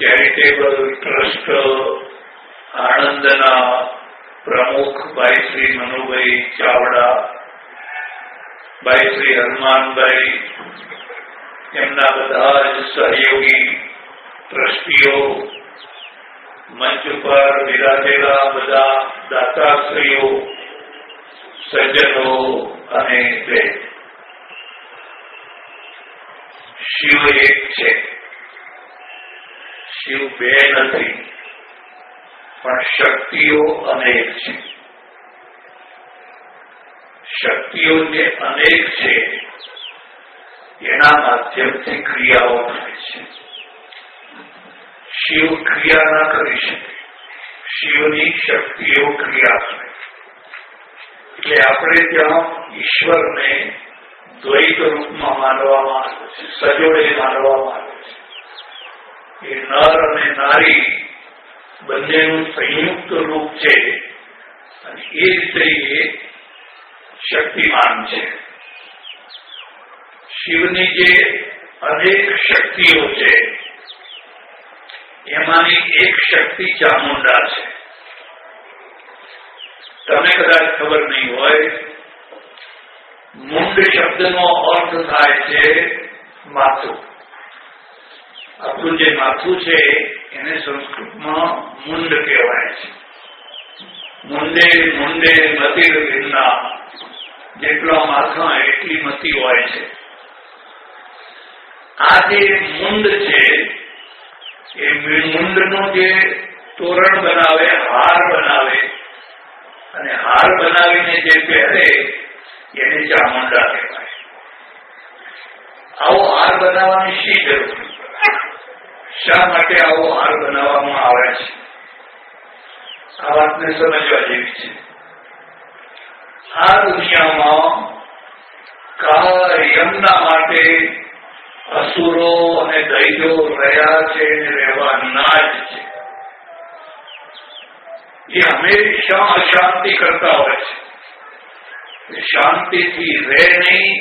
Charitable trust આણંદના પ્રમુખ ભાઈ શ્રી મનુભાઈ ચાવડા, ભાઈ શ્રી હનુમાનભાઈ, એમના બધા જ સહયોગી ટ્રસ્ટીઓ, મંચ ઉપર બિરાજેલા બધા દાતાશ્રીઓ, સજ્જનો અને બેન, શિવ એક છે, શિવ બે નથી, પણ શક્તિઓ અનેક છે. શક્તિઓ જે અનેક છે એના માધ્યમથી ક્રિયાઓ થાય છે. શિવ ક્રિયા ના કરી શકે, શિવની શક્તિઓ ક્રિયા કરે. એટલે આપણે ત્યાં ઈશ્વરને દ્વૈત રૂપમાં માનવામાં આવે છે, સજોડે માનવામાં આવે છે. એ નર અને નારી બંનેનું સંયુક્ત રૂપ છે અને એ રીતે એ શક્તિમાન છે. શિવની જે અનેક શક્તિઓ છે એમાંની એક શક્તિ ચામુંડા છે. તમને કદાચ ખબર નહીં હોય, મુંડ શબ્દનો અર્થ થાય છે માથું. આપણું જે માથું છે એને સંસ્કૃતમાં મુંડ કહેવાય છે. મુંડે મુંડે મતિર વિન્ના, જેટલા માથા એટલી મતી હોય છે. આ જે મુંડ છે એ મુંડનું જે તોરણ બનાવે, હાર બનાવે, અને હાર બનાવીને જે પહેરે એને ચામુંડા કહેવાય. આવો હાર બનાવવાની શી જરૂર? શા માટે આવો હાર બનાવવામાં આવે છે? આ વાતને સમજવા જેવી છે. આ દુનિયામાં કાયમના માટે અસુરો અને દૈત્યો રહ્યા છે અને રહેવાના જ છે. એ હંમેશા અશાંતિ કરતા હોય છે. શાંતિથી રહે નહીં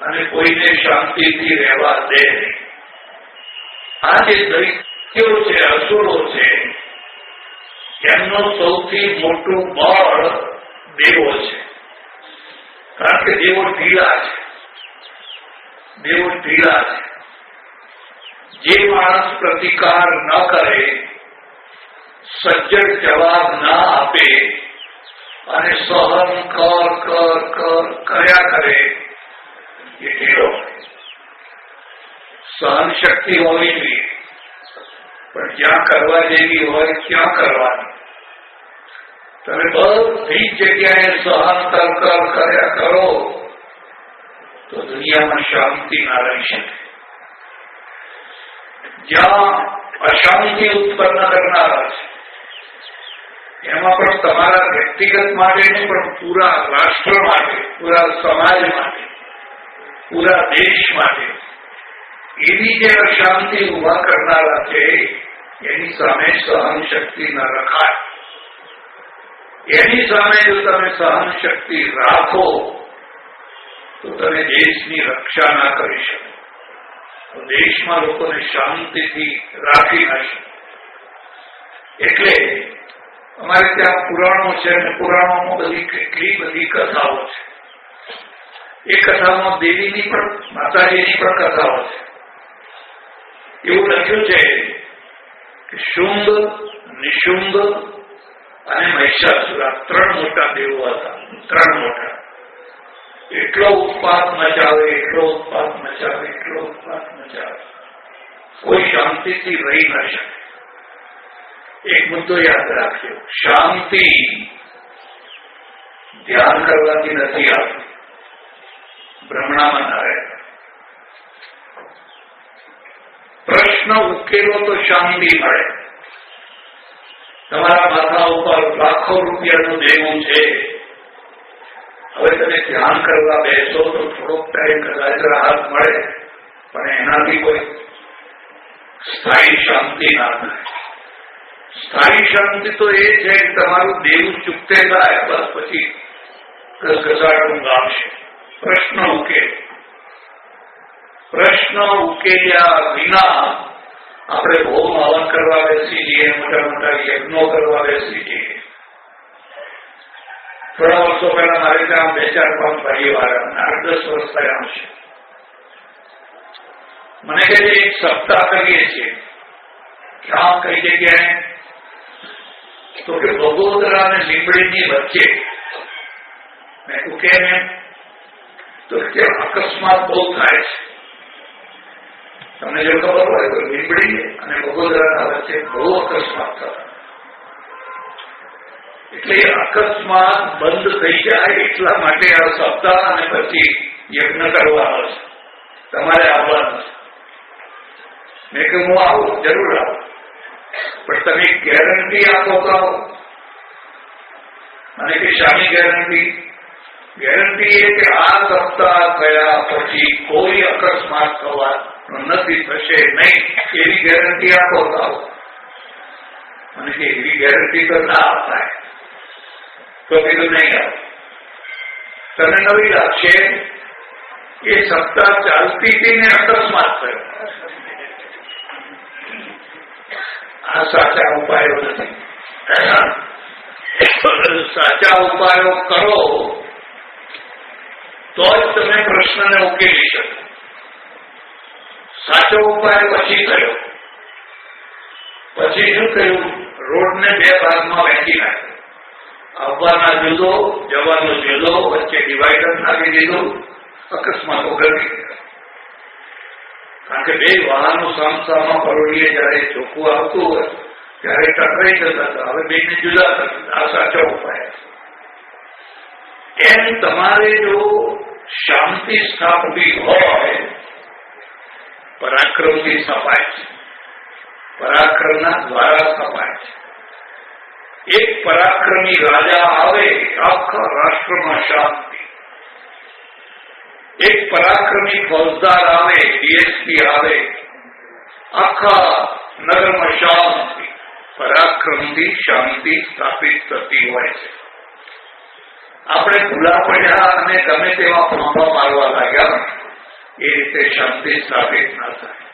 અને કોઈને શાંતિથી રહેવા દે નહીં. આ જે દૈત્યો છે, અસુરો છે, એમનું સૌથી મોટું બળ દેવો છે. કારણ કે દેવો ઢીલા છે. દેવો ઢીલા છે. જે માણસ પ્રતિકાર ન કરે, સજ્જડ જવાબ ના આપે અને સહન કર્યા કરે, એ ઢીલો. સહન શક્તિ હોવી જોઈએ, પણ જ્યાં કરવા જેવી હોય ત્યાં કરવાની. તમે બધી જગ્યાએ સહન કર્યા કરો તો દુનિયામાં શાંતિ ના રહી શકે. જ્યાં અશાંતિ ઉત્પન્ન કરનારા છે એમાં પણ તમારા વ્યક્તિગત માટે નહીં, પણ પૂરા રાષ્ટ્ર માટે, પૂરા સમાજ માટે, પૂરા દેશ માટે એવી જે અશાંતિ ઉભા કરનારા છે એની સામે સહન શક્તિ ન રખાય. એની સામે જો તમે સહન શક્તિ રાખો તો તમે દેશની રક્ષા ના કરી શકો. તો દેશમાં લોકોને શાંતિથી રાખી ના શકો. એટલે અમારે ત્યાં પુરાણો છે અને પુરાણોમાં કેટલી બધી કથાઓ છે. એ કથામાં દેવીની પણ, માતાજીની પણ કથાઓ છે. એવું લખ્યું છે કે શુંગ, નિશુંગ અને મહિષાસુર ત્રણ મોટા દેવો હતા. ત્રણ મોટા. એટલો ઉત્પાત મચાવે, એટલો ઉત્પાત મચાવે, એટલો ઉત્પાત મચાવે, કોઈ શાંતિથી રહી ન શકે. એક મુદ્દો યાદ રાખજો, શાંતિ ધ્યાન કરવાથી નથી આવતી, ભ્રમણામાં ના રહે. પ્રશ્ન ઉકેલો તો શાંતિ મળે. તમારા માથા ઉપર લાખો રૂપિયાનું દેવું છે, હવે તમે ધ્યાન કરવા બેસો તો થોડોક ટાઈમ કદાચ રાહત મળે, પણ એનાથી કોઈ સ્થાયી શાંતિ ના થાય. સ્થાયી શાંતિ તો એ છે કે તમારું દેવું ચૂકતે થાય, બસ પછી ઘસઘસાટ આવશે. પ્રશ્ન ઉકેલ્યા વિના આપણે હોમ હવન કરવા બેસી જઈએ, મોટા મોટા યજ્ઞો કરવા બેસી જઈએ. થોડા વર્ષો પહેલા મારે ત્યાં 2-4-5 પરિવાર 8-10 વર્ષ થયા છે. મને કહે છે એક સપ્તાહ કરીએ છીએ. ક્યાં કઈ જગ્યાએ? તો કે બગોદરા અને લીંબડીની વચ્ચે. મેં કહ્યું કેમ? તો કે અકસ્માત બહુ થાય છે. તમને જો ખબર હોય તો લીંબડી અને બગોદરાના વચ્ચે બહુ અકસ્માત થતા, એટલે અકસ્માત બંધ થઈ જાય એટલા માટે આ સપ્તાહ અને પછી યજ્ઞ કરવાનો છે, તમારે આવવાનું છે. મેં કહ્યું હું આવું, જરૂર આવું, પણ તમે ગેરંટી આપો તો આવો. અને કે શાની ગેરંટી? ગેરંટી એ કે આ સપ્તાહ થયા પછી કોઈ અકસ્માત થવાનો નથી, થશે નહીં, એવી ગેરંટી આપો તો આવો. અને કે એવી ગેરંટી તો ના અપાય. તો કીધું નહીં આવો. તને નવી લાગશે એ સપ્તાહ ચાલતી હતી ને અકસ્માત થયો. આ સાચા ઉપાયો નથી. સાચા ઉપાયો કરો તો જ તમે પ્રશ્નને ઉકેલી શકો. સાચો ઉપાય પછી થયો. પછી શું થયું? રોડને 2 ભાગમાં વહેંચી નાખ્યો. આવવાના જુદો, જવાનો જુદો, વચ્ચે ડિવાઈડર નાખી દીધું. અકસ્માતો ઘટી ગયા. કારણ કે 2 વાહનો સામસામા પરોડીએ જયારે ચોખ્ખું આવતું હોય ત્યારે ટકરાઈ જતા હતા. હવે 2ને જુદા કરતા. આ સાચો ઉપાય. એમ તમારે જો શાંતિ સ્થાપવી હોય, પરાક્રમથી સ્થપાય છે. પરાક્રમના દ્વારા સ્થપાય છે. એક પરાક્રમી રાજા આવે, આખા રાષ્ટ્રમાં શાંતિ. એક પરાક્રમી ફૌજદાર આવે, ડીએસપી આવે, આખા નગરમાં શાંતિ. પરાક્રમથી શાંતિ સ્થાપિત થતી હોય છે. આપણે ભૂલા પડ્યા અને ગમે તેવા ફાંફા મારવા લાગ્યા, એ રીતે શાંતિ સ્થાપિત ના થાય.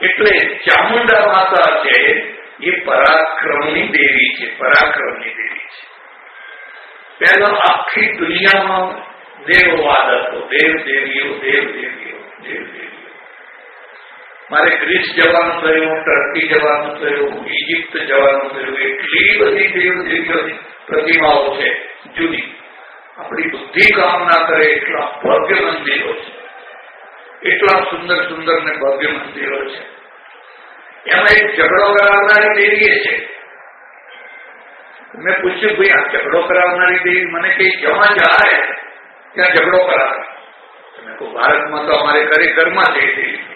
એટલે ચામુંડા માતા છે એ પરાક્રમની દેવી છે. પરાક્રમની દેવી છે. પહેલા આખી દુનિયામાં દેવવાદ હતો. દેવદેવીઓ. મારે ગ્રીસ જવાનું થયું, ટર્કી જવાનું થયું, ઇજિપ્ત જવાનું થયું. એટલી બધી દેવદેવીઓની પ્રતિમાઓ છે જૂની. આપણી બુદ્ધિ કામ ના કરે એટલા ભવ્ય મંદિરો છે. એટલા સુંદર સુંદર ને ભવ્ય મંદિરો છે. એમાં એક ઝઘડો કરાવનારી દેવી છે. મેં પૂછ્યું ભાઈ આ ઝઘડો કરાવનારી દેવી મને કઈ જવા જાય ત્યાં ઝઘડો કરાવે. તમે કહો ભારતમાં તો અમારે ઘરમાં છે દેવી,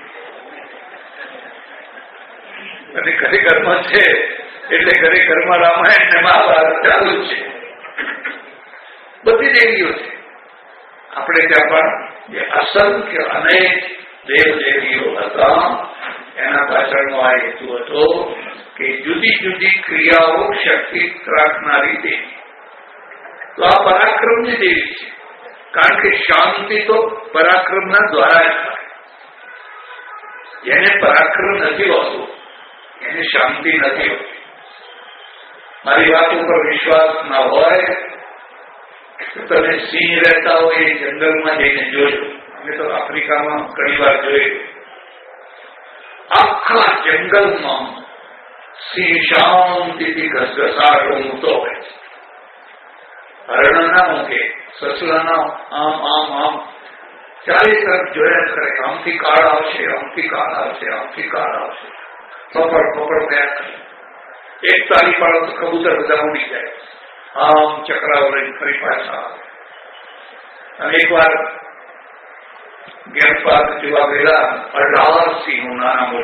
અને ઘરમાં છે એટલે ઘરમાં રામાયણ ને મહાભારત ચાલુ છે. બધી દેવીઓ છે. આપણે ત્યાં પણ જે અસંખ્ય અનેક દેવદેવીઓ હતા, એના પાછળનો આ હેતુ હતો કે જુદી જુદી ક્રિયાઓ શક્તિ રાખનારી દેવી. તો આ પરાક્રમની દેવી છે. કારણ કે શાંતિ તો પરાક્રમના દ્વારા જ થાય. જેને પરાક્રમ નથી હોતું એને શાંતિ નથી હોતી. મારી વાત ઉપર વિશ્વાસ ના હોય તો તમે સિંહ રહેતા હોય એ જંગલમાં જઈને જોજો. અમે તો આફ્રિકામાં ઘણી વાર જોયું. આખા જંગલમાં સિંહ શાંતિથી ઘસઘસાટ ઊંઘતો હોય છે. હરણ ના ઊંઘે, સસલા ના આમ 40 તરફ જોયા કરે. આમથી કાળ આવશે, આમથી કાળ આવશે, આમથી કાળ આવશે. પકડ ગયા કરે. એક તારી પાડો તો કબૂતર બધા ઉડી જાય. આમ ચક્રાઓ લઈને ફરી પાછા આવે. અને એક વાર ગેમ પાર્ક જોવા ગયેલા 18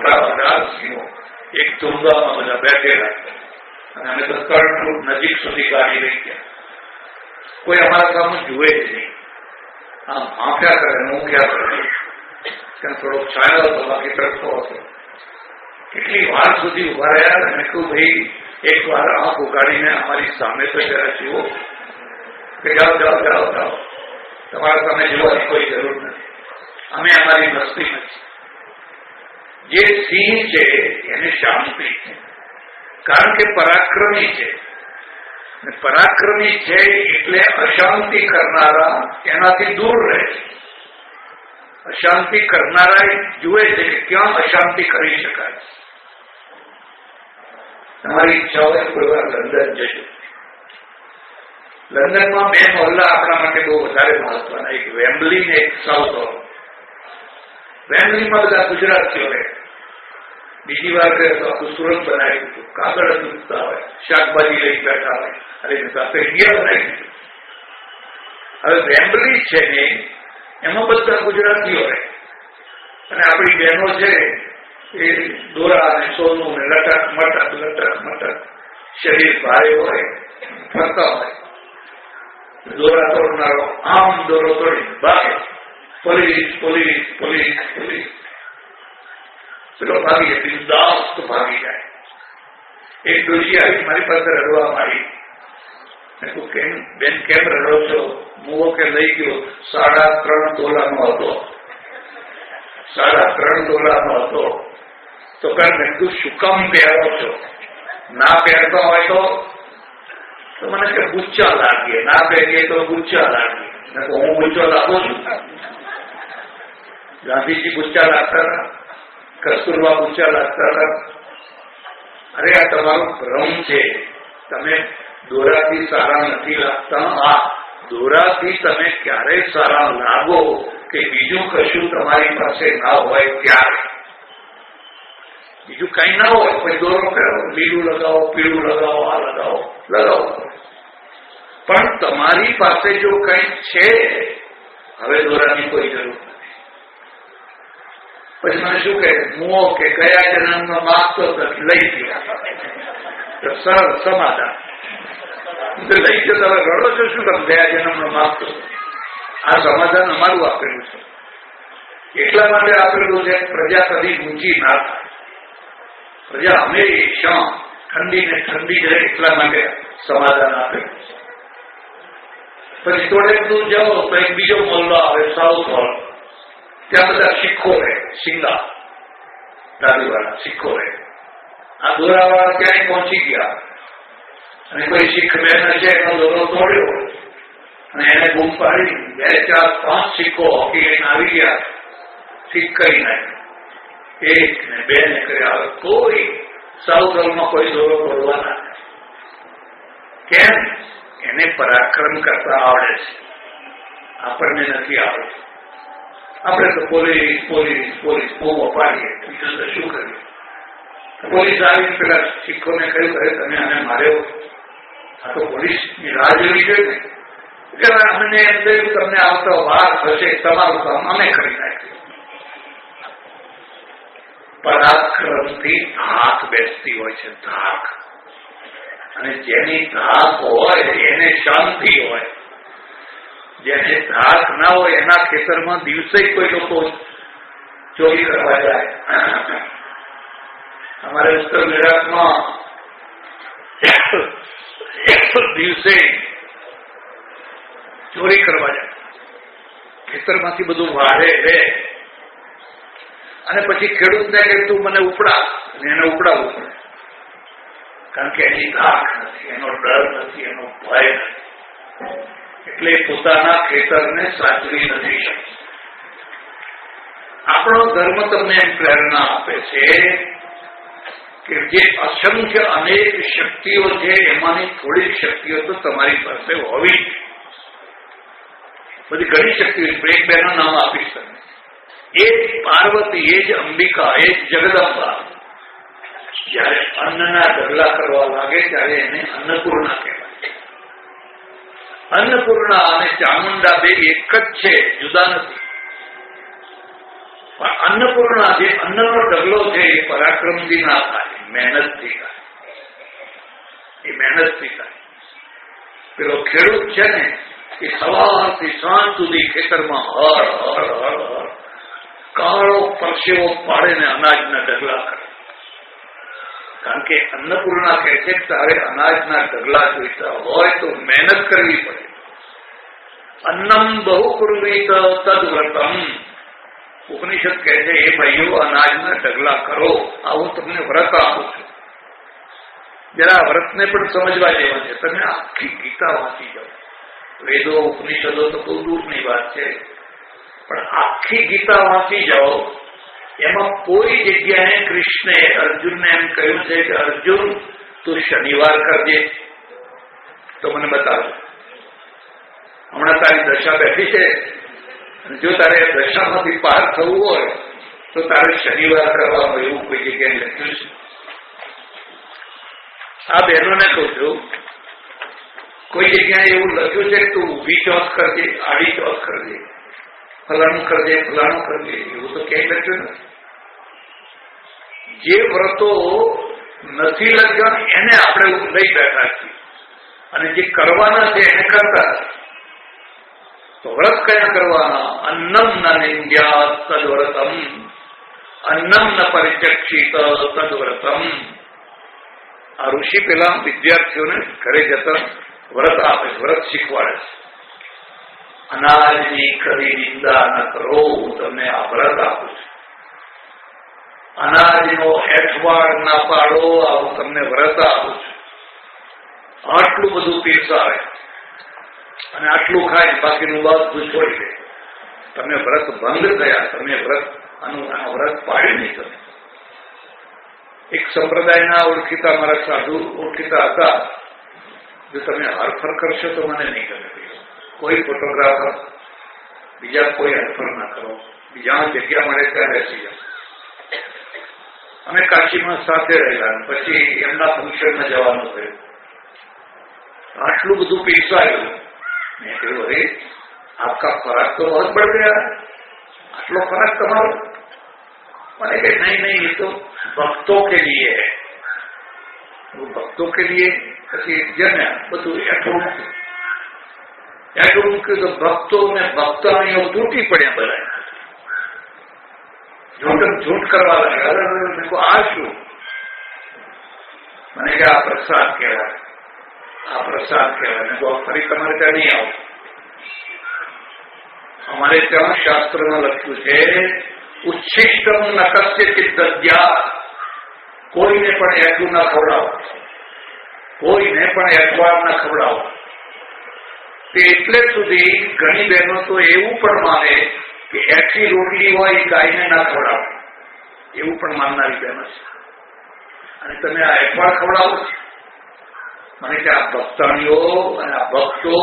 મોટા 10 સિંહો એક ઝુંગામાં બધા બેઠેલા અને અમે તો કર્ણરૂપ નજીક સુધી ગાડી લઈ ગયા. કોઈ અમારા સામે જુએ જ નહીં, આમ આંખ્યા કરે ને ઊંઘ્યા કરે. ત્યાં થોડોક છાયો હતો, બાકી તડકો હતો. કેટલી વાર સુધી ઉભા રહ્યા અને કહું ભાઈ એક વાર આંખ ઉગાડીને અમારી સામે તો જરા જુઓ કે જાઓ જાઓ જાઓ જાઓ, તમારા સામે જોવાની કોઈ જરૂર નથી, અમે અમારી મસ્તી નથી. જે સિંહ છે એને શાંતિ છે, કારણ કે પરાક્રમી છે. પરાક્રમી છે એટલે અશાંતિ કરનારા એનાથી દૂર રહે છે. અશાંતિ કરનારા જુએ છે કે ક્યાં અશાંતિ કરી શકાય. તમારી ઈચ્છા હોય કોઈ વાર લંડન જજો. લંડનમાં 2 મોહલ્લા આપણા માટે બહુ વધારે મહત્વના, એક વેમ્બલી ને એક સાઉથ હોલ. વેમ્બલીમાં બધા ગુજરાતીઓ રહે. બીજી વાર ગયો તો આખું સુરત બનાવી દીધું, કાગળ દૂધતા હોય, શાકભાજી લઈ બેઠા હોય, અને સાથે ઇન્ડિયા બનાવી દીધું. હવે વેમ્બલી છે ને એમાં બધા ગુજરાતીઓ રહે અને આપણી બહેનો છે એ દોરા અને સોનું ને લટક મટક લટક મટક, શરીર ભારે હોય, ફરતા હોય. દોરા તોડનારો આમ દોરો તોડી ભાગે, પોલીસ પોલીસ પોલીસ પોલીસ, પેલો ભાગી જાય, બિંદાસ તો ભાગી જાય. એક ડોશી આવી મારી પાસે રડવા માંડી. તું કેમ બેન કેમ રડો છો? મુવો કે લઈ ગયો 3.5 તોલાનો હતો, 3.5 તોલાનો હતો. તો મેં તું શું કામ પહેરો છો? ના પહેરતા હોય તો મને કે ગુચ્ચા લાગીએ, ના પહેરીએ તો ગુચ્ચા લાગીએ. હું ગુચ્ચો લાગુ છું? ગાંધીજી ગુચ્ચા લાગતા હતા, કસ્તુરબા ગુચ્ચા લાગતા હતા. અરે આ તમારો ભ્રમ છે, તમે દોરાથી સારા નથી લાગતા. આ દોરાથી તમે ક્યારે સારા લાગો કે બીજું કશું તમારી પાસે ના હોય ત્યારે. બીજું કઈ ના હોય પછી દોરો પહેરો, લીલું લગાવો, પીળું લગાવો, આ લગાવો, લગાવો. પણ તમારી પાસે જો કઈ છે, હવે દોરાની કોઈ જરૂર નથી. પછી મને શું કહે, મુઓ કે ગયા જન્મનો માગતો લઈ ગયા, સરળ સમાધાન. લઈ ગયો તમે રડો છો શું તમે? ગયા જન્મનો માગતો. આ સમાધાન અમારું આપેલું છે, એટલા માટે આપેલું છે પ્રજા કદી ઊંચી ના થાય. પ્રજા હંમેશા ઠંડી ને ઠંડી જ રહે, એટલા માટે સમાધાન આપેલું છે. પછી થોડેક દૂર જાઓ તો એક બીજો મોહલ્લો આવે, સાઉથ હોલ. ત્યાં બધા શીખો રહે, સિંગા દાદીવાળા શીખો રહે. આ દોરાવાળા ક્યાંય પહોંચી ગયા અને કોઈ શીખ બેન હશે એનો દોરો તોડ્યો અને એને બૂમ પાડી 2, 4, 5 શીખો હોકી લઈને આવી ગયા, શીખ કરી નાખી. 1 ને 2 ને કર્યા. કોઈ સાઉથ હોલમાં કોઈ દોરો તોડવાના. કેમ? એને પરાક્રમ કરતા આવડે છે, આપણને નથી આવડતું. આપણે તો પોલીસ પોલીસ પોલીસ બહુ અપાડીએ, બીજું તો શું કરીએ? પોલીસ આવીને પેલા શીખોને કહ્યું, કરે તમે અમે માર્યો? આ તો પોલીસની રાહ જોવી જોઈએ ને. અમને એમ થયું તમને આવતો વાર થશે, તમારું કામ અમે કરી નાખ્યું. પરાક્રમથી ધાક બેસતી હોય છે, ધાક. અને જેની ધાક હોય એને શાંતિ હોય. જેને ધાક ના હોય એના ખેતરમાં દિવસે કોઈ લોકો ચોરી કરવા જાય. અમારે ઉત્તર ગુજરાતમાં દિવસે ચોરી કરવા જાય, ખેતરમાંથી બધું વાળે લે અને પછી ખેડૂતને કે તું મને ઉપડા, અને એને ઉપડાવવું પડે. કારણ કે એની ધાક નથી, એનો ડર નથી, એનો ભય નથી. એટલે પોતાના ખેતરને સાચવી નથી શકતો. આપણો ધર્મ તમને એમ પ્રેરણા આપે છે કે જે અસંખ્ય અનેક શક્તિઓ છે એમાંની થોડીક શક્તિઓ તો તમારી પાસે હોવી. બધી ઘણી શક્તિઓ, એક બેનું નામ આપીશ તમે. એ જ પાર્વતી, એ જ અંબિકા, એ જ જગદંબા જયારે અન્નના ઢગલા કરવા લાગે ત્યારે એને અન્નપૂર્ણા કહેવાય. અન્નપૂર્ણા અને ચામુંડા બે એક જ છે, જુદા નથી. પણ અન્નપૂર્ણા જે અન્નનો ઢગલો છે એ પરાક્રમથી ના થાય, મહેનતથી થાય. એ મહેનતથી થાય. પેલો ખેડૂત છે ને એ સવારથી સાંજ સુધી ખેતરમાં હર હર હર હર કાળો પરસેવો પાડીને અનાજના ઢગલા કરે. કારણ કે અન્નપૂર્ણા કહે છે કે તારે અનાજના ઢગલા જોઈતા હોય તો મહેનત કરવી પડે. અન્નમ બહુ કુર્વીત તદ્વ્રતમ. ઉપનિષદ કહે છે એ ભાઈઓ અનાજના ઢગલા કરો, આવું તમને વ્રત આપું છું. જરા વ્રતને પણ સમજવા જેવા છે. તમે આખી ગીતા વાંચી જાઓ. વેદો ઉપનિષદો તો બહુ દૂરની વાત છે, પણ આખી ગીતા વાંચી જાઓ. એમાં કોઈ જગ્યાએ કૃષ્ણે અર્જુનને એમ કહ્યું છે કે અર્જુન તું શનિવાર કરજે, તો મને બતાવો. હમણાં તારી દશા બેઠી છે, જો તારે દશામાંથી પાર થવું હોય તો તારે શનિવાર કરવાનું, એવું કોઈ જગ્યાએ લખ્યું છે? આ બહેનોને કહું છું, કોઈ જગ્યાએ એવું લખ્યું છે કે તું ઊભી ચોથ કરજે, આડી ચોથ કરજે, ફલાણું કરજે, ફલાણું કરજે, એવું તો ક્યાંય લખ્યું નથી. જે વ્રતો નથી લખ્યા એને આપણે લઈ બેઠા છીએ, અને જે કરવાના છે એને કરતા. તો વ્રત કયા કરવાના? અન્નમ ન નિંદ્યાત તદ્વ્રતમ, અન્નમ ન પરિચક્ષિત તદ્વ્રતમ. આ ઋષિ પેલા વિદ્યાર્થીઓને ઘરે જતા વ્રત આપે, વ્રત શીખવાડે છે. અનાજની કદી નિંદા ન કરો, હું તમને આ વ્રત આપું છું. અનાજનો એઠવાડ ના પાડો, આવું તમને વ્રત આપું છું. આટલું બધું પીરસાવે અને આટલું ખાય, બાકીનું બધું છોડી દે. તમે વ્રત ભંગ થયા, તમે વ્રત વ્રત પાડ્યું નહીં. તમે એક સંપ્રદાયના ઓળખીતા, મારા સાધુ ઓળખીતા હતા, જો તમે હરફર કરશો તો મને નહીં ગમે. કોઈ ફોટોગ્રાફર, બીજા કોઈ હરફર ના કરો, બીજા જગ્યા મળે ત્યાં બેસી જાઓ. અમે કાશીમાં સાથે રહેલા, પછી એમના ફંક્શનમાં જવાનું થયું. આટલું બધું પીરસાયું. મેં કહ્યું, અરે આપકા ખોરાક તો બહુ બઢ ગયા, આટલો ખોરાક તમારો? મને કે નહીં નહીં, એ તો ભક્તો કે લીએ હૈ. ભક્તો કે લીએ. પછી જમ્યા, બધું એટલું મૂક્યું તો ભક્તો ને ભક્તોને તૂટી પડ્યા બધા. ઝૂંટ કરવા લાગ્યા. આ શું? મને કે આ પ્રસાદ કહેવાય, આ પ્રસાદ કહેવાય. ફરી તમારે ત્યાં નહીં આવો. અમારે ત્યાં શાસ્ત્રમાં લખ્યું છે, ઉચ્છિષ્ટમ ન કસ્યચિત દદ્યાત. કોઈને પણ એટલું ના ખવડાવો, કોઈને પણ એઠવાડ ના ખવડાવો. તે એટલે સુધી ઘણી બહેનો તો એવું પણ માને કે એઠી રોટલી હોય એ ગાયને ના ખવડાવો, એવું પણ માનનારી બહેનો છે. અને તમે આ એઠવાડ ખવડાવો છો. મને કે આ ભક્તાણીઓ અને આ ભક્તો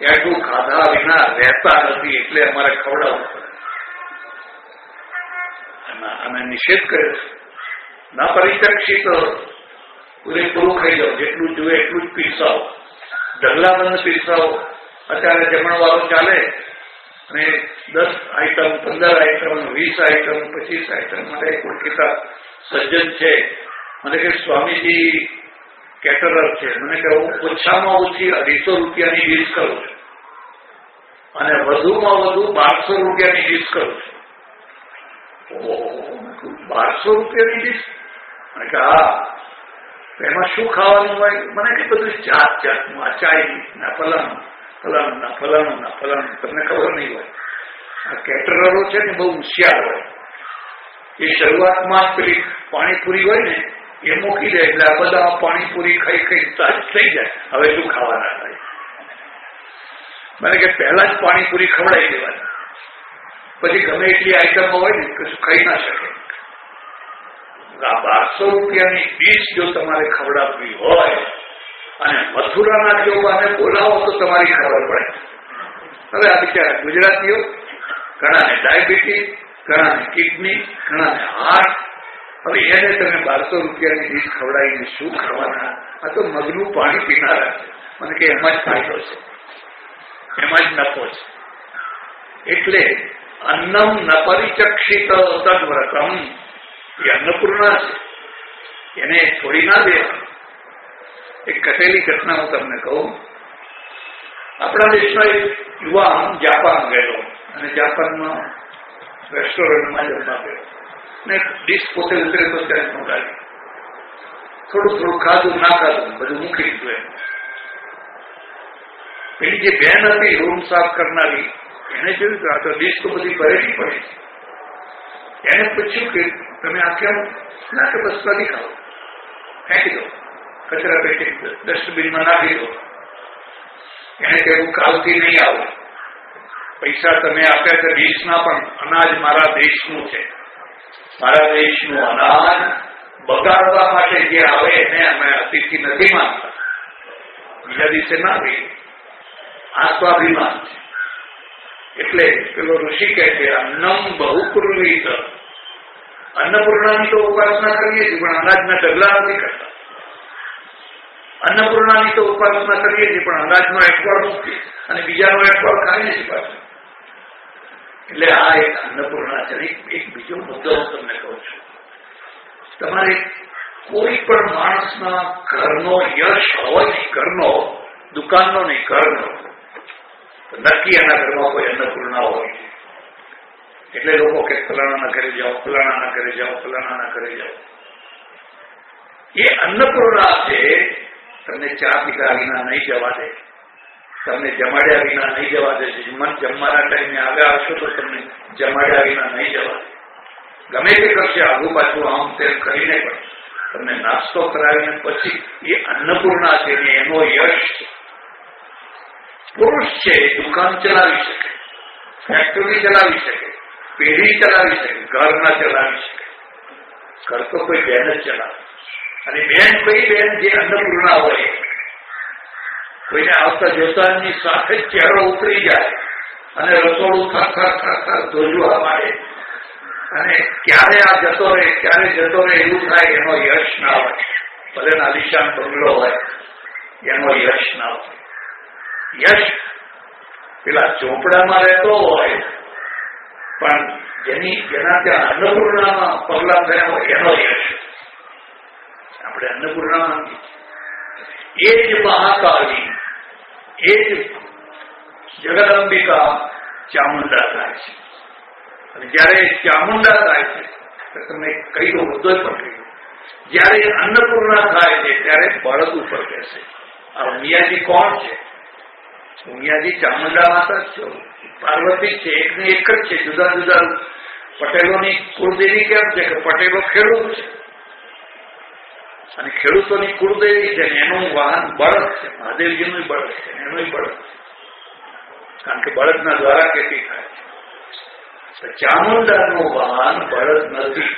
એટલું ખાધા વિના રહેતા નથી, એટલે અમારે ખવડાવવું પડે. અને નિષેધ કર્યો છે. ના પરિચક્ષિત, પૂરેપૂરું ખાઈ જાઓ, જેટલું જોઈએ એટલું જ પીરસાવો, ઢગલાબંધ પીરસાવો. અત્યારે જમણવારો ચાલે અને 10 આઈટમ, 15 આઈટમ, 20 આઈટમ, 25 આઈટમ. મારે એક ઓળખીતા સજ્જન છે, મને કે સ્વામીજી કેટરર છે. મને કે હું ઓછામાં ઓછી 250 રૂપિયાની ડીશ કરું છું, અને વધુમાં વધુ 1200 રૂપિયાની ડીશ કરું છું. 1200 રૂપિયાની ડીશ? મને કે હા. એમાં શું ખાવાનું હોય? મને કે બધું જાત જાતનું, આ ચાઇનીઝ ના ફલાણું, ફલાણું ના ફલાણું ના ફલાણું. તમને ખબર નહીં હોય. આ કેટરરો છે ને બહુ હોશિયાર હોય. એ શરૂઆતમાં પેલી પાણીપુરી હોય ને એ મૂકી દે, એટલે આ બધા પાણીપુરી ખાઈ ખાઈ થઈ જાય. હવે શું ખાવાના થાય? મને કે પહેલા જ પાણીપુરી ખવડાવી દેવાની, પછી ગમે એટલી આઈટમો હોય ને કશું ખાઈ ના શકે. આ 1200 રૂપિયાની ડીશ જો તમારે ખવડાવવી હોય અને મથુરાના જોવાને બોલાવો તો તમારી ખબર પડે. હવે આ બિચારા ગુજરાતીઓ, ઘણાને ડાયાબિટીસ, ઘણાને કિડની, ઘણાને હાર્ટ. હવે એને તમે 1200 રૂપિયાની ડીશ ખવડાવીને શું ખાવાના? આ તો મગનું પાણી પીનારા છે. મને કે એમાં જ ફાયદો છે, એમાં જ નફો છે. એટલે અન્નમ ન પરિચક્ષિત તદ્વ્રતમ, એ અન્નપૂર્ણા છે, એને છોડી ના દેવા. એક ઘટેલી ઘટના હું તમને કહું. આપણા દેશમાં એક યુવાન જાપાન ગયેલો અને જાપાનમાં રેસ્ટોરન્ટમાં જમવા ગયો ને ડીશ પોતે ઉતરે તો ત્યાં મંગાવી. થોડું ખાધું ના ખાધું બધું મૂકી દીધું. એમ પેલી જે બેન હતી રૂમ સાફ કરનારી, એને જોયું કે આ તો ડીશ તો બધી ભરેલી પડી છે. એને પૂછ્યું કે તમે આ કેમ? ના કે બસ નથી ખાવ, ફેંકી દો, કચરા પેટી ડસ્ટબિનમાં નાખી દો. એને કહેવું કાલથી નહીં આવું, પૈસા તમે આપ્યા છે ડીશના, પણ અનાજ મારા દેશનું છે. મારા દેશનું અનાજ બગાડવા માટે જે આવે એને અમે અતિથિ નથી માનતા. બીજા દિવસે ના રહીએ, આ સ્વાભિમાન છે. એટલે પેલો ઋષિ કહે છે અન્નમ બહુકુર્વીત, અન્નપૂર્ણાની તો ઉપાસના કરીએ છીએ પણ અનાજના ઢગલા નથી કરતા. અન્નપૂર્ણાની તો ઉપાસના કરીએ છીએ પણ અનાજનો એકવાર મૂકીએ અને બીજાનો એકવાર ખાઈએ છીએ પાછું. એટલે આ એક અન્નપૂર્ણા છે. એક બીજો મુદ્દો હું તમને કહું છું. તમારે કોઈ પણ માણસના ઘરનો યશ હોય નહીં, ઘરનો, દુકાનનો નહીં, ઘરનો, નક્કી એના ઘરમાં કોઈ અન્નપૂર્ણા હોય. એટલે લોકો કે ફલાણાના ઘરે જાઓ, ફલાણાના ઘરે જાઓ, ફલાણાના ઘરે જાઓ. એ અન્નપૂર્ણા છે. તમને ચા પીધા વિના નહીં જવા દે, તમને જમાડ્યા વિના નહીં જવા દે. જમવાના ટાઈમે આવ્યા હશો તો તમને જમાડ્યા વિના નહીં જવા દે. ગમે તે કરશે, આગુ પાછું આમ તેમ કરીને પણ તમને નાસ્તો કરાવીને પછી એ અન્નપૂર્ણા છે ને એનો યશ છે. પુરુષ છે દુકાન ચલાવી શકે, ફેક્ટરી ચલાવી શકે, પેઢી ચલાવી શકે, ઘર ના ચલાવી શકે. ઘર તો કોઈ બેન જ ચલાવે. અને બેન કઈ બેન? જે અન્નપૂર્ણા હોય. કોઈને આવતા જોતાની સાથે જ ચહેરો ઉતરી જાય અને રસોડું થર ધોજવા માંડે અને ક્યારે આ જતો રહે, ક્યારે જતો રહે એવું થાય. એનો યશ ના હોય. ભલે આલિશાન બંગલો હોય, એનો યશ ના હોય. યશ પેલા ચોપડામાં રહેતો હોય પણ જેના ત્યાં અન્નપૂર્ણામાં પગલા થયા હોય એનો યશ. આપણે અન્નપૂર્ણામાં એ જ મહાકાળી, એ જ જગદંબિકા ચામુંડા થાય છે. અને જયારે ચામુંડા થાય છે તો તમને કઈ મુદ્દો પણ કહ્યું, જયારે અન્નપૂર્ણા થાય છે ત્યારે બળદ ઉપર બેસે. આ ઉમિયાજી કોણ છે? ઉમિયાજી ચામુંડા માતા જ છે, પાર્વતી છે, એકને એક જ છે. જુદા જુદા પટેલોની કુળદેવી કેમ છે કે પટેલો ખેડૂત છે અને ખેડૂતોની કુળદેવી છે, એનું વાહન બળદ છે. મહાદેવજીનું બળદ છે, એનું બળદ છે, કારણ કે બળદના દ્વારા ખેતી થાય છે. ચામુંડાનું વાહન બળદ નથી,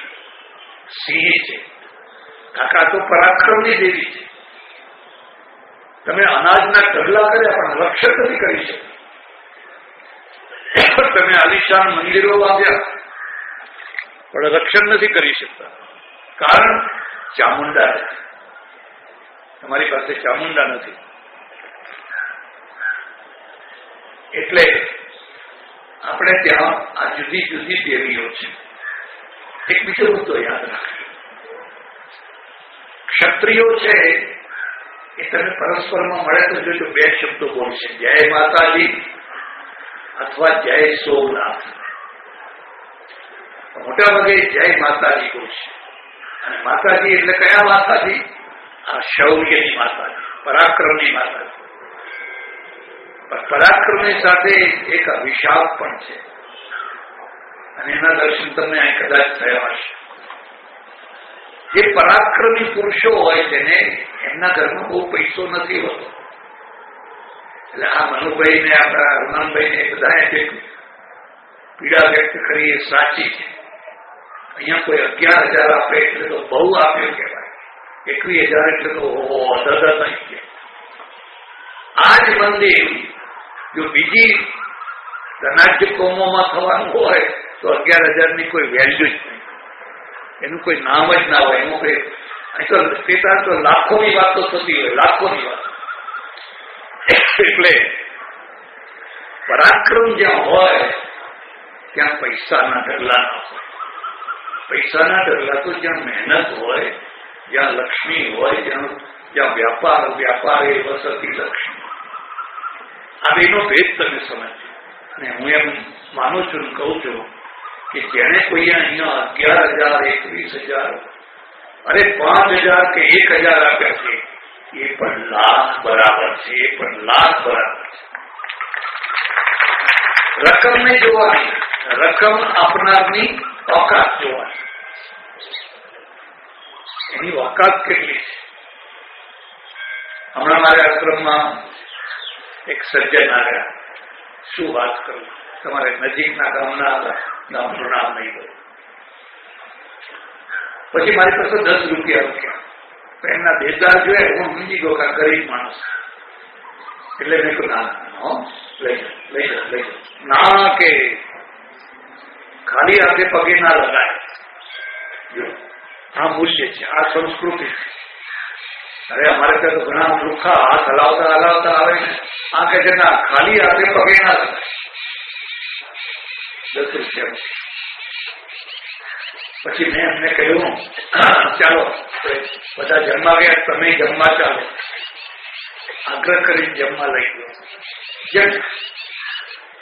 સિંહ છે. કાકા તો પરાક્રમની દેવી છે. તમે અનાજના ઢગલા કર્યા પણ રક્ષક નથી કરી શકતા. તમે આલિશાન મંદિરો બાંધ્યા પણ રક્ષણ નથી કરી શકતા. કારણ ચામુંડા નથી. તમારી પાસે ચામુંડા નથી. એટલે આપણે ત્યાં આ જુદી જુદી દેવીઓ છે. એક બીજો મુદ્દો યાદ રાખજો. ક્ષત્રિયો છે એ તમે પરસ્પરમાં મળે તો જોજો બે શબ્દો બોલશે, જય માતાજી અથવા જય સોમનાથ. મોટા ભાગે જય માતાજી બોલશે. અને માતાજી એટલે કયા માતાજી? આ શૌર્યની માતાજી, પરાક્રમની માતાજી. પરાક્રમની સાથે એક અભિશાપ પણ છે અને એના દર્શન તમને અહીં કદાચ થયા હશે. જે પરાક્રમી પુરુષો હોય તેને એમના ઘરમાં બહુ પૈસો નથી હોતો. એટલે આ મનુભાઈ ને આપણા હનુમાનભાઈ ને બધા જે પીડા વ્યક્ત કરી એ સાચી છે. અહીંયા કોઈ 11,000 આપે એટલે તો બહુ આપ્યો કહેવાય, 21,000 એટલે તો અદદ નહીં કે. આ જ મંદિર જો બીજી ધનાઢ્ય કોમોમાં થવાનું હોય તો 11,000 ની કોઈ વેલ્યુ જ નહીં, એનું કોઈ નામ જ ના હોય. એનું કોઈ અહીં તો લાખોની વાત તો થતી હોય, લાખોની વાત. એટલે પરાક્રમ જ્યાં હોય ત્યાં પૈસાના ઢગલા ના હોય. પૈસાના ઢગલા તો જ્યાં મહેનત હોય, જ્યાં લક્ષ્મી હોય, જ્યાં વ્યાપાર એ વસતી લક્ષ્મી. આ બેનો ભેદ તમે સમજો. અને હું એમ માનું છું, કહું છું કે જેને કોઈ અહીંયા 11,000, 21,000, અરે 5,000 કે 1,000 આપ્યા છે, એ પણ લાખ બરાબર છે. એ પણ લાખ બરાબર છે. રકમ નહીં જોવાની, રકમ આપનારની ઓકાત જોવાની. એની ઓકાત કેટલી છે? હમણાં મારે આશ્રમમાં એક સજ્જન આવ્યા. શું વાત કરું, તમારે નજીકના ગામનું નામ નહીં બોલું. પછી મારી પાસે 10 રૂપિયા મૂક્યા. તો એમના દેદાર જોયા, હું સમજી ગયો કે ગરીબ માણસ. એટલે મેં કહ્યું ના લઈ જાઓ. ના કે ખાલી હાથે પગે ના લગાય. આ મૂલ્ય છે, આ સંસ્કૃતિ છે. અરે અમારે ત્યાં તો ઘણા લુખા હાથ હલાવતા આવે ને. આ કહે છે ના, ખાલી હાથે પગે ના લગાય. 10 રૂપિયા. પછી મેં એમને કહ્યું ચાલો બધા જમવા ગયા, તમે જમવા ચાલો. આગ્રહ કરીને જમવા લઈ ગયો.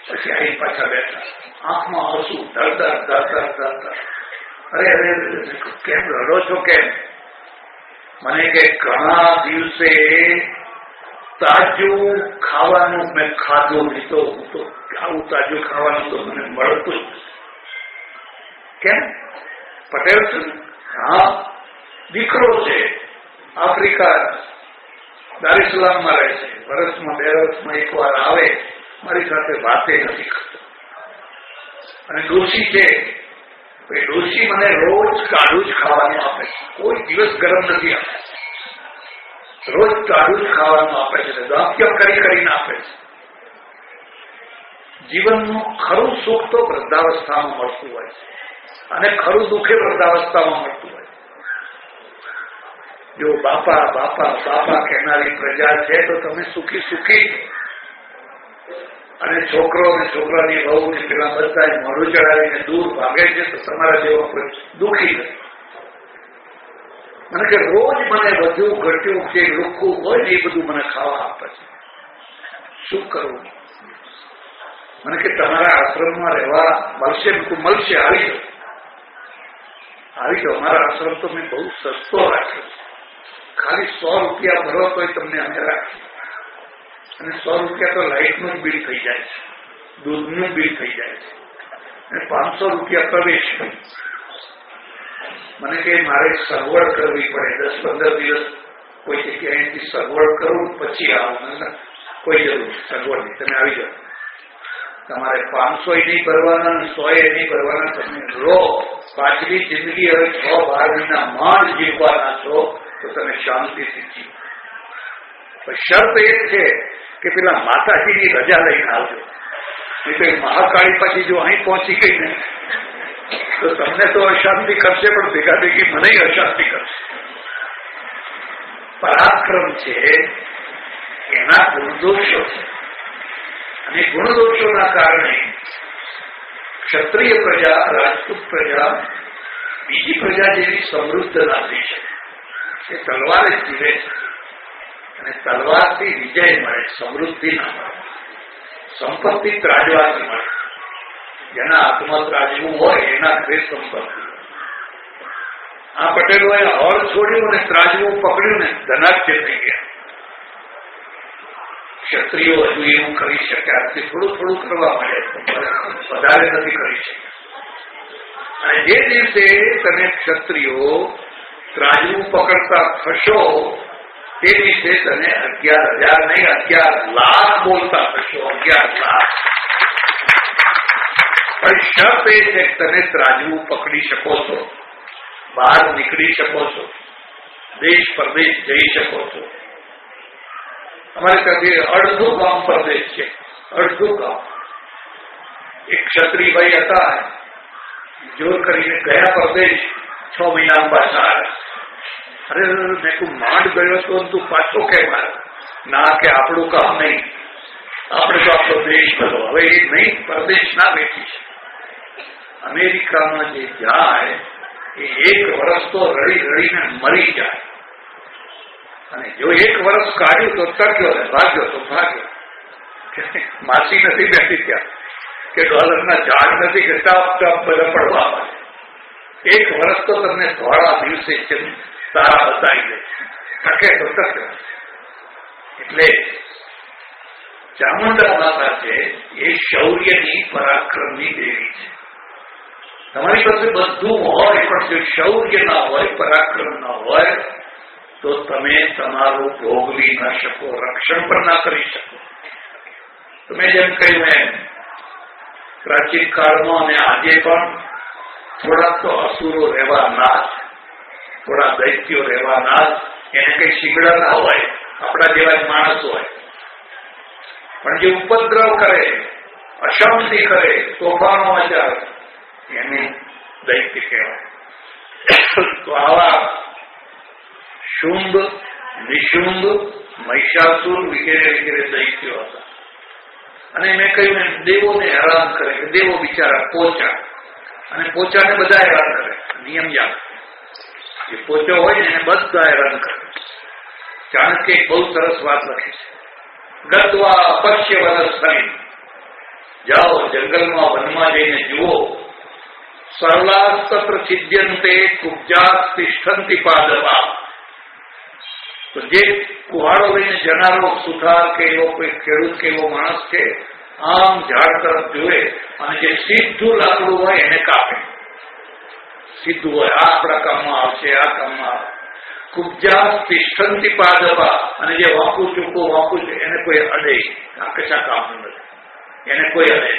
પછી આવી પાછા બેઠા, આંખમાં આંસુ, ધરધર. અરે કેમ રડો છો? કેમ? મને કે ઘણા દિવસે તાજું ખાવાનું મેં ખાધું નહીં, તો આવું તાજું ખાવાનું તો મને મળતું જ. કેમ? પટેલ છું. હા, દીકરો છે, આફ્રિકા દારેસલામમાં રહે છે. વર્ષમાં 2 વર્ષમાં એકવાર આવે, મારી સાથે વાતે નથી કરતો. અને ડોશી છે, ડોશી મને રોજ કાઢું જ ખાવાનું આપે છે. કોઈ દિવસ ગરમ નથી આપે. રોજ કાઢું જ ખાવાનું આપે છે. દાંત્યમ કરીને આપે છે. જીવનનું ખરું સુખ તો વૃદ્ધાવસ્થામાં મળતું હોય છે, અને ખરું દુઃખે વૃદ્ધાવસ્થામાં મળતું હોય. જો બાપા કહેનારી પ્રજા છે તો તમે સુખી. અને છોકરો ને છોકરાની વહુ ને પેલા બધા મોઢું ચડાવીને દૂર ભાગે છે, તો તમારા જેવો કોઈ દુઃખી નથી. મને કે રોજ મને વધુ ઘટ્યું જે લુખું હોય ને એ બધું મને ખાવા આપે છે. શું કરવું? મને કે તમારા આશ્રમમાં રહેવા મળશે. આવી જાઓ. અમારા આશ્રમ તો મેં બહુ સસ્તો રાખ્યો. ખાલી 100 રૂપિયા ભરો તો તમને અમે રાખીએ. અને 100 રૂપિયા તો લાઇટનું બિલ થઈ જાય છે, દૂધનું બિલ થઈ જાય છે, અને 500 રૂપિયા પ્રવેશ. મને કે મારે સગવડ કરવી પડે, 10-15 દિવસ કોઈ જગ્યાએથી સગવડ કરું પછી આવું. કોઈ જરૂર સગવડ નહીં, તમે આવી જાઓ. તમારે 500 નહીં ભરવાના, 100 નહીં ભરવાના. તમે રો પાછલી જિંદગી હવે 6-12 મહિના માંડ જીવવાના છો, તો તમે શાંતિથી જીવો. શરત એ છે કે પેલા માતાજીની રજા લઈને આવજો. નહીં તો મહાકાળી પછી જો અહીં પહોંચી ગઈ ને તો તમને તો અશાંતિ કરશે, પણ ભેગા ભેગી મને અશાંતિ કરશે. પરાક્રમ છે, એના ગુણદોષો છે, અને ગુણદોષોના કારણે ક્ષત્રિય પ્રજા, રાજપૂત પ્રજા બીજી પ્રજા જેવી સમૃદ્ધ ના થઈ શકે. એ તલવારે જીવે છે, અને તલવારથી વિજય મળે, સમૃદ્ધિ ના મળે. સંપત્તિ ત્રાજવાથી મળે. જેના હાથમાં ત્રાજવું હોય એના ઘરે સંપત્તિ. આ પટેલોએ હળ છોડ્યું અને ત્રાજવું પકડ્યું ને ધનાઢ્ય થઈ ગયા. ક્ષત્રિયો હજુ એવું કરી શકે, આજથી થોડું કરવા મળે, વધારે નથી કરી શક્યા. અને જે દિવસે તમે ક્ષત્રિયો ત્રાજવું પકડતા થશો, તે દિવસે તમે 11,000 નહીં 11 લાખ બોલતા થશો. 11 લાખ. પણ શર્ત એ છે કે તમે ત્રાજવું પકડી શકો છો, બહાર નીકળી શકો છો, દેશ પરદેશ જઈ શકો છો. અમારે ત્યાંથી અડધું ગામ પરદેશ છે, અડધું ગામ. એક ક્ષત્રિયભાઈ હતા, જોર કરીને ગયા પરદેશ, 6 મહિના પાછા આવ્યા. અરે મેં તું માંડ ગયો તો તું પાછો કેમ આવ્યો? ના કે આપણું કામ નહીં, આપણે તો આપણો દેશ બધો હવે એ નહીં, પરદેશ ના બેઠી છે. અમેરિકામાં જે જાય એ 1 વર્ષ તો રડી રડીને મરી જાય, અને જો 1 વર્ષ કાઢ્યું તો તરક્યો ને ભાગ્યો તો ભાગ્યો. માસી નથી બેઠી ત્યાં કે ડોલરના ઝાડ નથી કે ટપ ટપ બધા પડવા મળે. 1 વર્ષ તો તમને થોડા દિવસે તારા બતાવી દે, તકે તો તક્યો. એટલે ચામુંડા માતા છે એ શૌર્યની પરાક્રમની દેવી છે. તમારી પાસે બધું હોય પણ જો શૌર્ય ના હોય, પરાક્રમ ના હોય તો તમે તમારું ભોગવી ના શકો, રક્ષણ પણ ના કરી શકો. તમે જેમ કહ્યું એમ પ્રાચીન કાળમાં અને આજે પણ થોડાક તો અસુરો રહેવાના જ, થોડા દૈત્યો રહેવાના જ. એને કઈ શીગડા ના હોય, આપણા જેવા જ માણસ હોય, પણ જે ઉપદ્રવ કરે, અશાંતિ કરે, તોફાનો મચાવે એને દૈત્ય કહેવાય. તો આવા શુંભ, નિશુંભ, મહિષાસુર વગેરે વગેરે દૈત્યો હતા. અને મેં કહ્યું એમ દેવોને હેરાન કરે, કે દેવો બિચારા પોચા, અને પોચાને બધા હેરાન કરે. નિયમ યાદ, જે પોચો હોય ને એને બધા હેરાન કરે. ચાણક્ય એક બહુ સરસ વાત લખી છે. ગત્વા અપશ્ય વનસ્થળી, જાઓ જંગલમાં વનમાં જઈને જુઓ. સરલાસ્ત્ર છિદ્યંતે કુબ્જા તિષ્ઠંતિ પાદવા. તો જે કુહાડો લઈને જનારો સુથાર કે એવો કોઈ ખેડૂત કે એવો માણસ છે, આમ ઝાડ તરફ જુએ અને જે સીધું લાકડું હોય એને કાપે. સીધું હોય, આ આપણા કામમાં આવશે, આ કામમાં આવે. કુબ્જા તિષ્ઠંતિ પાદવા, અને જે વાંકું ચૂકું છે એને કોઈ અડે, આ કશા કામનું નથી, એને કોઈ અડે.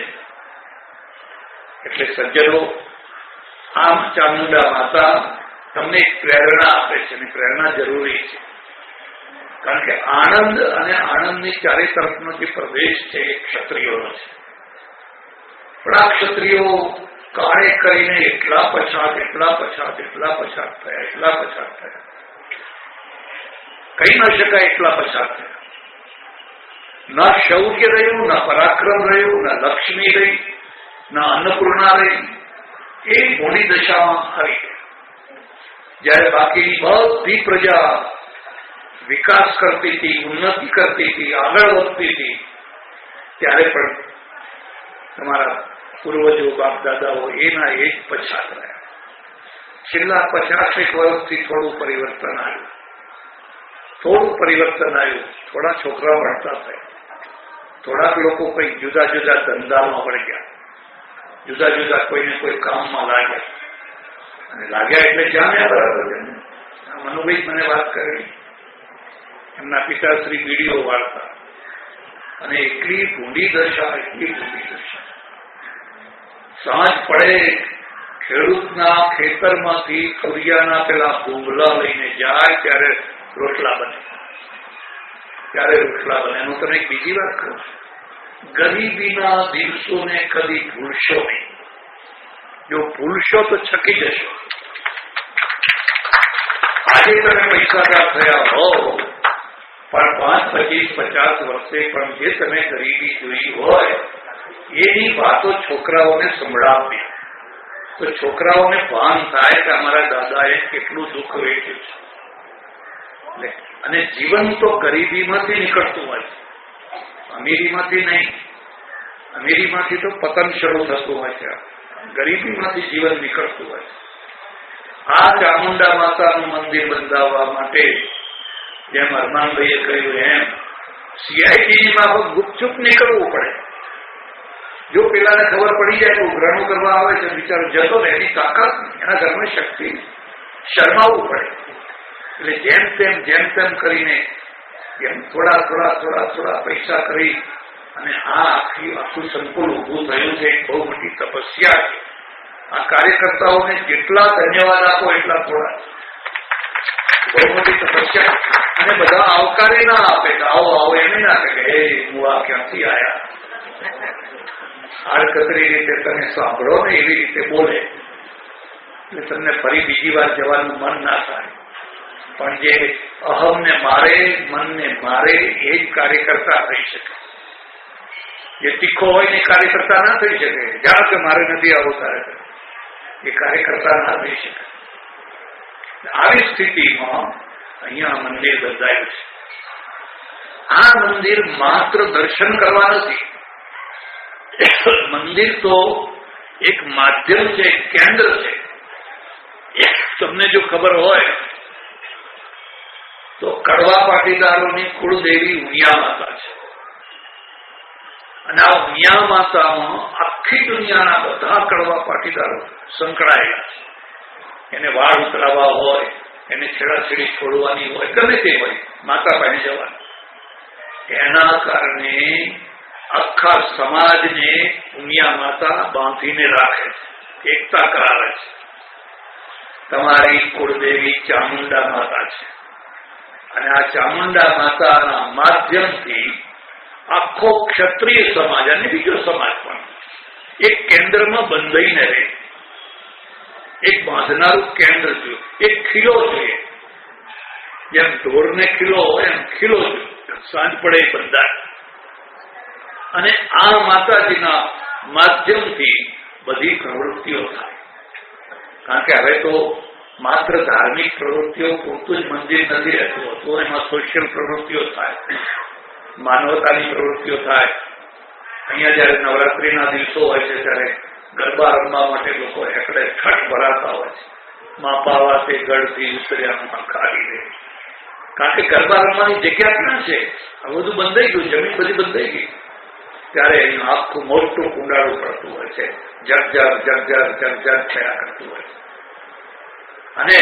એટલે સજ્જનો, આમ ચામુંડા માતા તમને એક પ્રેરણા આપે છે, અને પ્રેરણા જરૂરી છે. કારણ કે આણંદ અને આણંદની ચારે તરફનો જે પ્રદેશ છે એ ક્ષત્રિયોનો છે. પણ આ ક્ષત્રિયો કાળે કરીને એટલા પછાત થયા, કહી ન શકાય એટલા પછાત થયા. ના શૌર્ય રહ્યું, ના પરાક્રમ રહ્યું, ના લક્ષ્મી રહી, ના અન્નપૂર્ણા રહી. એ મોડી દશામાં આવી ગઈ. જયારે બાકીની બધી પ્રજા વિકાસ કરતી હતી, ઉન્નતિ કરતી હતી, આગળ વધતી હતી, ત્યારે પણ તમારા પૂર્વજો, બાપ દાદાઓ એના એ જ પછાત રહ્યા. છેલ્લા 50 વર્ષથી થોડું પરિવર્તન આવ્યું. થોડા છોકરાઓ ભણતા થયા, થોડાક લોકો કંઈક જુદા જુદા ધંધામાં પડી ગયા, જુદા જુદા કોઈને કોઈ કામમાં લાગ્યા. અને લાગ્યા એટલે જાણ્યા બરાબર. મનુભાઈ મને વાત કરી, એમના પિતાશ્રી વિડીયો વાળતા, અને એટલી ભૂંડી દશા. સાંજ પડે, ખેડૂતના ખેતરમાંથી સૂર્યાના પેલા ભૂંગલા લઈને જાય ત્યારે રોટલા બને. એનું તમે એક બીજી વાત કહું, ગરીબીના દિવસોને કદી ભૂલશો નહીં. જો ભૂલશો તો છકી જશો. આજે તમે પૈસાદાર થયા હો, પણ 5, 25, 50 વર્ષે પણ જે તમે ગરીબી જોઈ હોય એની વાતો છોકરાઓને સંભળાવવી, તો છોકરાઓને ભાન થાય કે અમારા દાદાએ કેટલું દુઃખ વેઠ્યું છે. અને જીવન તો ગરીબીમાંથી નીકળતું હોય, અમીરીમાંથી નહીં. અમીરીમાંથી તો પતન શરૂ થતું હોય છે, ગરીબીમાંથી જીવન નીકળતું હોય છે. આ ચામુંડા માતાનું મંદિર બંધાવવા માટે જેમ અરમાનભાઈએ કહ્યું એમ સીઆઈડીની માફક ગુપચુપ નીકળવું પડે. જો પેલાને ખબર પડી જાય તો ઉઘરાણું કરવા આવે છે, બિચારો જતો ને, એની તાકાત, એના ઘરમાં શક્તિ, શરમાવવું પડે. એટલે જેમ તેમ કરીને થોડા પૈસા કરી અને આખું સંકુલ ઉભું થયું છે. બહુ મોટી તપસ્યા છે. આ કાર્યકર્તાઓને જેટલા ધન્યવાદ આપો એટલા થોડા. બહુ મોટી તપસ્યા. અને બધા આવકારે ના આપે કે આવો એમ ના કહે કે હું આ ક્યાંથી આવ્યા. આડકતરી રીતે તમે સાંભળો ને એવી રીતે બોલે એટલે તમને ફરી બીજી વાર જવાનું મન ના થાય. પણ જે અહમને મારે, મનને મારે, એ જ કાર્યકર્તા થઈ શકે. જે તીખો હોય ને કાર્યકર્તા ના થઈ શકે. જાણ કે મારે નથી આવું તારે. એ કાર્યકર્તા ના થઈ શકે. આવી સ્થિતિમાં અહીંયા મંદિર બંધાયું છે. આ મંદિર માત્ર દર્શન કરવા નથી. મંદિર તો એક માધ્યમ છે, એક કેન્દ્ર છે. તમને જો ખબર હોય તો કડવા પાટીદારોની કુળદેવી ઉમિયા માતા છે. અને આ ઉમિયા માતામાં આખી દુનિયાના બધા કડવા પાટીદારો સંકળાયેલા છે. એને વાળ ઉતરાવા હોય, એને છેડાછેડી છોડવાની હોય, ગમે તે હોય, માતા પાસે જવાની. એના કારણે આખા સમાજને ઉમિયા માતા બાંધીને રાખે છે, એકતા કરાવે છે. તમારી કુળદેવી ચામુંડા માતા છે. અને આ ચામુંડા માતાના માધ્યમથી આખો ક્ષત્રિય સમાજ અને બીજો સમાજ પણ એક કેન્દ્રમાં બંધાઈને રહે. એક બાંધનારું કેન્દ્ર જોઈએ, એક ખીલો જોઈએ. જેમ ઢોરને ખીલો હોય એમ ખીલો જોઈએ, સાંજ પડે બંધાય. અને આ માતાજીના માધ્યમથી બધી પ્રવૃત્તિઓ થાય. કારણ કે હવે તો માત્ર ધાર્મિક પ્રવૃત્તિઓ પૂરતું જ મંદિર નથી રહેતું હતું. એમાં સોશિયલ પ્રવૃત્તિઓ થાય, માનવતાની પ્રવૃત્તિઓ થાય. અહીંયા જયારે નવરાત્રીના દિવસો હોય છે ત્યારે ગરબા રમવા માટે લોકો એકડે છઠ ભરાતા હોય છે. માપાવા તે ગળથી ઉતર્યા ખાલી દે. કારણ કે ગરબા રમવાની જગ્યા ક્યાં છે? આ બધું બંધાઈ ગયું, જમીન બધી બંધાઈ ગઈ. ત્યારે એનું આખું મોટું કુંડાળું પડતું હોય છે. જગજગ જગજગ જગજગ થયા કરતું હોય છે. અને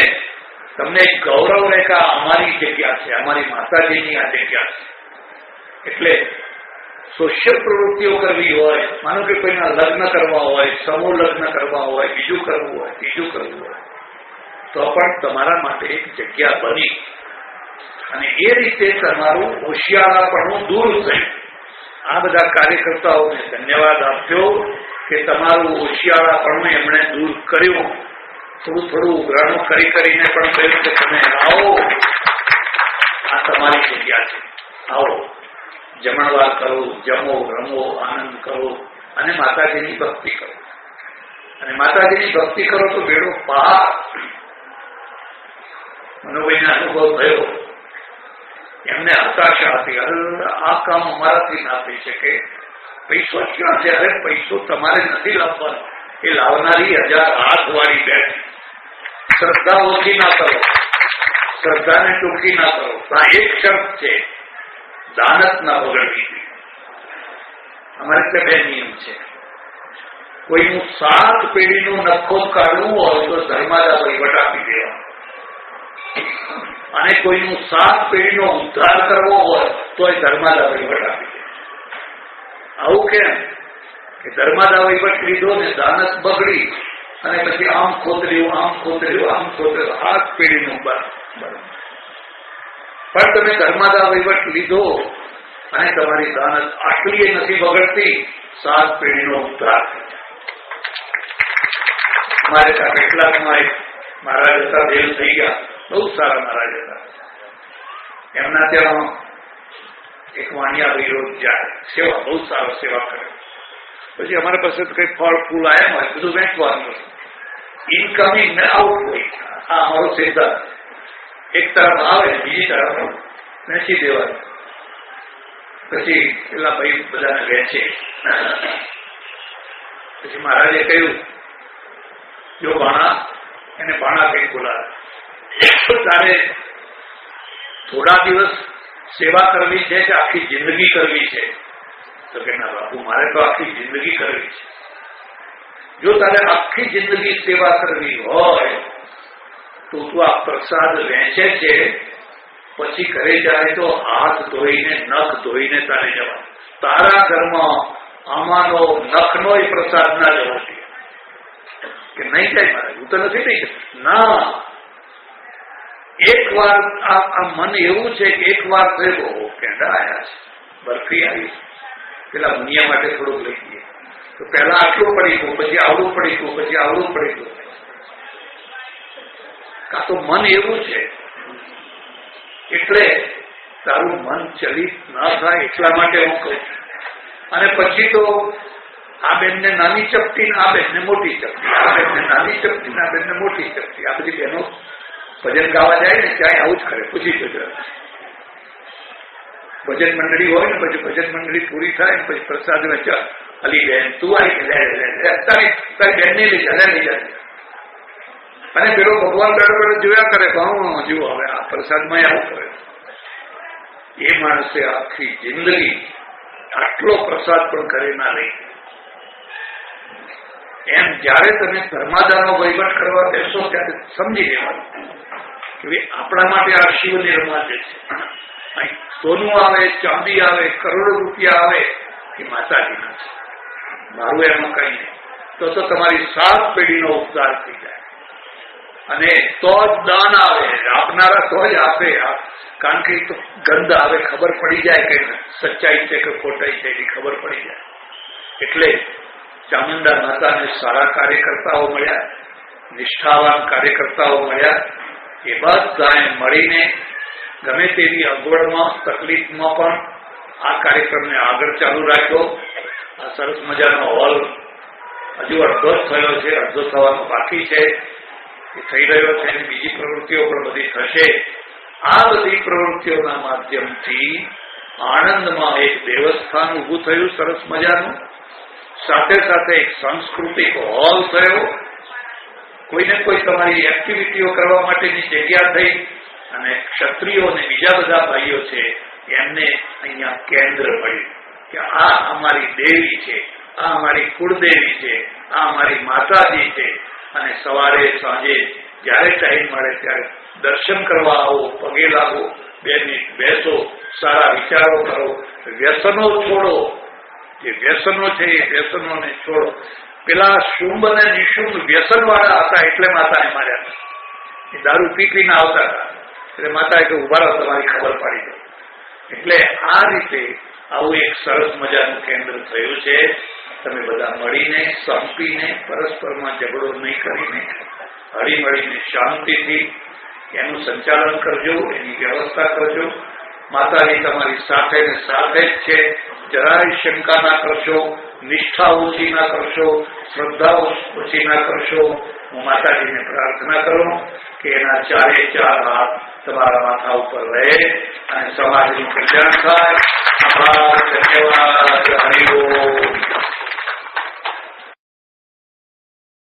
તમને ગૌરવ રહે કે અમારી જગ્યા છે, અમારી માતાજીની આ જગ્યા છે. એટલે સોશિયલ પ્રવૃત્તિઓ કરવી હોય, માનો કે કોઈના લગ્ન કરવા હોય, સમૂહ લગ્ન કરવા હોય, બીજું કરવું હોય, ત્રીજું કરવું હોય, તો પણ તમારા માટે એક જગ્યા બની. અને એ રીતે તમારું હોશિયારાપણું દૂર થયું. આ બધા કાર્યકર્તાઓને ધન્યવાદ આપજો કે તમારું હોશિયારાપણું એમણે દૂર કર્યું. થોડું થોડું ઉઘરાણું કરીને પણ કહ્યું કે તમે આવો, આ તમારી જગ્યા છે, આવો, જમણવાર કરો, જમો, રમો, આનંદ કરો અને માતાજીની ભક્તિ કરો. અને માતાજીની ભક્તિ કરો તો બેડો પાર. મનોભાઈને અનુભવ થયો. એમને હતાશા હતી, આ કામ અમારાથી ના થઈ શકે. પૈસો ક્યાં છે? અરે પૈસો તમારે નથી લાવવાનો, એ લાવનારી 1000 હાથ વાળી બેઠી. શ્રદ્ધા ઓછી ના કરો, શ્રદ્ધાને ટૂંકી ના કરો. આ એક શરત છે, દાનત ના બગડવી. અમારે ત્યાં 2 નિયમ છે. કોઈનું 7 પેઢીનું નખો કાઢવું હોય તો ધર્માદા વહીવટ આપી દેવાનો. અને કોઈનું 7 પેઢીનો ઉદ્ધાર કરવો હોય તો એ ધર્માદા વહીવટ આપી દે. આવું કેમ કે ધર્માદા વહીવટ લીધો ને દાનત બગડી અને પછી આમ ખોતર્યું, આમ ખોતર્યું, આમ ખોતર્યું, 7 પેઢીનું બરાબર. પણ તમે ધર્માદા વહીવટ લીધો અને તમારી દાનત આટલી નથી બગડતી, 7 પેઢીનો ઉદ્ધાર થઈ જાય. અમારે ત્યાં કેટલાક મહારાજ હતા, દેવ થઈ ગયા, બહુ સારા મહારાજ હતા. એમના ત્યાં એક વાણિયા ભાઈ રોજ જાય, સેવા બહુ સારો સેવા કરે. પછી અમારા પાસે તો કઈ ફળ ફૂલ આવ્યા હોય બધું વેચવાનું, ઇનકમિંગ ને આઉટગોઈંગ. આ અમારો સિદ્ધાંત. એક તરફ આવે બીજી તરફ વેચી દેવાનું. પછી પેલા ભાઈ બધાને વેચે. પછી મહારાજે કહ્યું, જો ભાણા, એને ભાણા કઈ બોલાવે, તારે થોડા દિવસ સેવા કરવી છે કે આખી જિંદગી કરવી છે? તો કે ના બાપુ, મારે તો આખી જિંદગી કરવી છે. જો તારે આખી જિંદગી સેવા કરવી હોય તો તું આ પ્રસાદ વેચે છે, પછી ઘરે જાય તો હાથ ધોઈને, નખ ધોઈને તારે જવા. તારા ઘરમાં આમાંનો નખનો પ્રસાદ ના જવો જોઈએ. કે નહીં જાય મારે, હું તો નથી થઈ શકતો. ના, એક વાર આ મન એવું છે કે એક વાર થયો કેંડા આવ્યા છે, બરફી આવી, પેલા મુનિયા માટે થોડુંક લઈ ગયે તો પહેલા આટલું પડી ગયું, પછી આવડું પડી ગયું, પછી આવડું પડી ગયું. કાં તો મન એવું છે. એટલે તારું મન ચલિત ન થાય એટલા માટે હું કહું. અને પછી તો આ બેનને નાની ચપટી ને આ બેનને મોટી ચપટી, આ બેનને નાની ચપટી ને આ બેનને મોટી ચપટી. આ બધી બહેનો ભજન ગાવા જાય ને ત્યાં આવું જ કરે. પૂછી જજો, ભજન મંડળી હોય ને પછી ભજન મંડળી પૂરી થાય ને પછી પ્રસાદ વેચા, અલી બેન તું આવી તારી બેનને લઈ જાય. અને પેલો ભગવાન ગડબડ જોયા કરે, ઘણું જુઓ હવે આ પ્રસાદમાં આવું કરે. એ માણસે આખી જિંદગી આટલો પ્રસાદ પણ કરે ના લઈ. એમ જયારે તમે ધર્માદાનો વહીવટ કરવા બેસો ત્યારે સમજી લેવાનું કે આપણા માટે આ શિવ નિર્માણ છે. સોનું આવે, ચાંદી આવે, કરોડો રૂપિયા આવે એ માતાજીના છે, મારું એમાં કઈ નહીં. તો તમારી 7 પેઢીનો ઉપકાર થઈ જાય. અને તો જ દાન આવે, આપનારા તો જ આપે. કારણ કે તો ગંધ આવે, ખબર પડી જાય કે સચ્ચાઈ છે કે ખોટાઈ છે એની ખબર પડી જાય. એટલે ચામુંડા માતાને સારા કાર્યકર્તાઓ મળ્યા, નિષ્ઠાવાન કાર્યકર્તાઓ મળ્યા. એ બધાએ મળીને ગમે તેવી અગવડમાં તકલીફમાં પણ આ કાર્યક્રમને આગળ ચાલુ રાખ્યો. આ સરસ મજાનો હોલ હજુ અડધો જ થયો છે, અડધો થવાનો બાકી છે. એ થઈ રહ્યો છે. બીજી પ્રવૃત્તિઓ પણ બધી થશે. આ બધી પ્રવૃત્તિઓના માધ્યમથી આણંદમાં એક દેવસ્થાન ઉભું થયું સરસ મજાનું. સાથે સાથે એક સાંસ્કૃતિક હોલ થયો. કોઈને કોઈ તમારી એક્ટિવિટીઓ કરવા માટેની જગ્યા થઈ. અને ક્ષત્રિયો અને બીજા બધા ભાઈઓ છે એમને અહીંયા કેન્દ્ર મળ્યું કે આ અમારી દેવી છે, આ અમારી કુળદેવી છે, આ અમારી માતાજી છે. અને સવારે સાંજે જયારે ટાઈમ મળે ત્યારે દર્શન કરવા આવો, પગે લાગો, 2 મિનિટ બેસો, સારા વિચારો કરો, વ્યસનો છોડો. જે વ્યસનો છે એ વ્યસનોને છોડો. પેલા શુંભ અને નિશુંભ વ્યસન વાળા હતા એટલે માતાને માર્યા. એ દારૂ પીને આવતા હતા એટલે માતાએ તો ઉભા રહો, તમારી ખબર પાડી દો. એટલે આ રીતે આવું એક સરસ મજાનું કેન્દ્ર થયું છે. તમે બધા મળીને, સંપીને, પરસ્પરમાં ઝઘડો નહીં કરીને, હળી મળીને શાંતિથી એનું સંચાલન કરજો, એની વ્યવસ્થા કરજો. માતાજી તમારી સાથે ને સાથે જ છે. જરાય શંકા ના કરશો, નિષ્ઠા ઓછી ના કરશો, શ્રદ્ધા ઓછી ના કરશો. હું માતાજીને પ્રાર્થના કરું કે એના 4 હાથ તમારા માથા ઉપર રહે અને સમાજનું કલ્યાણ થાય. ધન્યવાદ. હરિ ઓમ.